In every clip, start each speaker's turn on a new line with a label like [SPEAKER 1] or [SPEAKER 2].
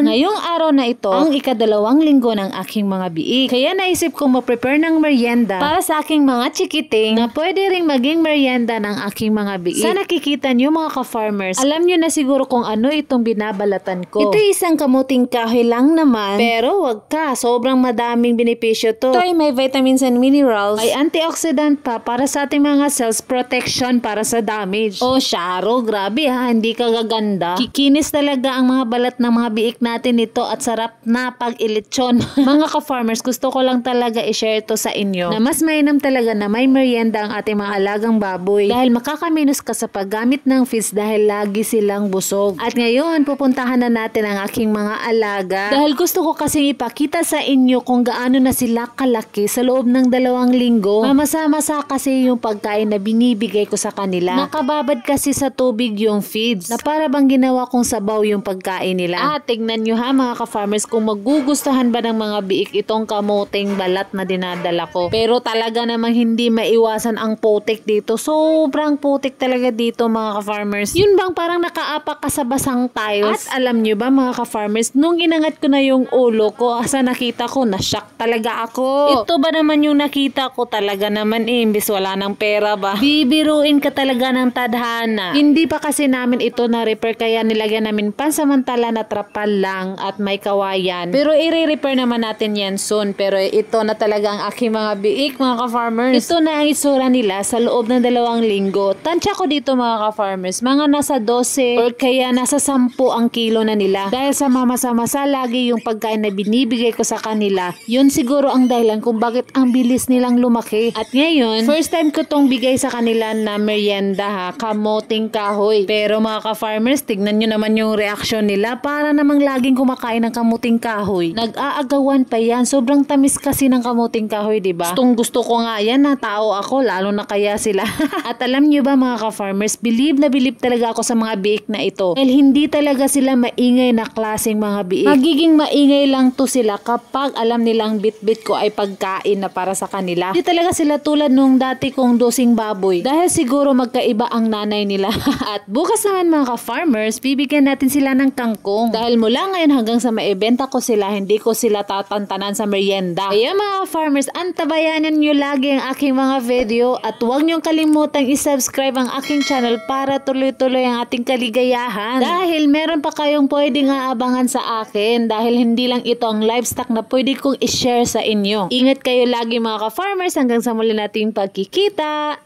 [SPEAKER 1] naman! Ngayong araw na ito, ang ika-2 linggo ng aking mga biik. Kaya naisip kong ma-prepare ng merienda para sa aking mga chikiting na pwede ring maging merienda ng aking mga biik. Sa nakikita nyo mga ka-farmers, alam nyo na siguro kung ano itong binabalatan ko. Ito isang kamuting kahoy lang naman, pero wag ka, sobrang madaming benepisyo to. Ito ay may vitamins and minerals, may antioxidant pa para sa ating mga cells, protection para sa damage. Oh, Sharo, grabe ha, hindi ka gaganda. Kikinis talaga ang mga balat ng mga biik natin ito at sarap na pag-ilitsyon. Mga ka-farmers, gusto ko lang talaga i-share to sa inyo na mas mainam talaga na may merienda ang ating mga alagang baboy dahil makakaminos ka sa paggamit ng feeds dahil lagi silang busog. At ngayon, pupuntahan na natin ang aking mga alaga dahil gusto ko kasing ipakita sa inyo kung gaano na sila kalaki sa loob ng 2 linggo. Mamasa-masa kasi yung pagkain na binibigay ko sa kanila. Nakababad kasi sa tubig yung feeds na para bang ginawa kong sabaw yung pagkain nila. Tignan nyo ha mga ka-farmers kung magugustuhan ba ng mga biik itong kamuting balat na dinadala ko. Pero talaga namang hindi maiwasan ang putik dito. Sobrang putik talaga dito mga ka-farmers. Yun bang parang nakaapak ka sa basang tiles? At alam nyo ba mga ka-farmers, nung inangat ko na yung ulo ko, asa nakita ko, na-shock talaga ako. Ito ba naman yung nakita ko talaga naman imbis wala ng pera ba? Bibiruin ka talaga ng tadhana. Hindi pa kasi namin ito na-repair kaya nilagyan namin pansamantala na trapal lang at may kawayan. Pero i-repair naman natin yan soon. Pero ito na talaga ang aking mga biik mga ka-farmers. Ito na ang itsura nila sa loob ng 2 linggo. Tansya ko dito mga ka-farmers, mga nasa 12 or kaya nasa 10 ang kilo na nila. Dahil sa mamasa-masa lagi yung pagkain na binibigay ko sa kanila. Yun siguro ang dahilan kung bakit ang bilis nilang lumaki. At ngayon, first time ko tong bigay sa kanila na merienda ha, kamuting kahoy. Pero mga ka-farmers, tignan nyo naman yung reaksyon nila para namang laging kumakain ng kamuting kahoy. Nag-aagawan pa yan. Sobrang tamis kasi ng kamuting kahoy, diba? Gustong gusto ko nga yan na tao ako, lalo na kaya sila. At alam nyo ba mga ka-farmers, believe na believe talaga ako sa mga biik na ito. Dahil hindi talaga sila maingay na klaseng mga biik. Magiging maingay lang to sila kapag alam nilang bit-bit ko ay pagkain na para sa kanila. Hindi talaga sila tulad nung dati kong dosing baboy. Dahil siguro magkaiba ang nanay nila. At bukas naman mga ka-farmers, bibigyan natin sila ng kangkong. Dahil mula ngayon hanggang sa maibenta ko sila, hindi ko sila tatantanan sa merienda. Kaya mga farmers, antabayanan nyo lagi ang aking mga video at huwag nyo kalimutang i-subscribe ang aking channel para tuloy-tuloy ang ating kaligayahan. Dahil meron pa kayong pwedeng aabangan sa akin dahil hindi lang ito ang livestock na pwede kong i-share sa inyo. Ingat kayo lagi mga ka-farmers hanggang sa muli nating pagkikita.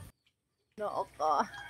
[SPEAKER 2] Noo ka.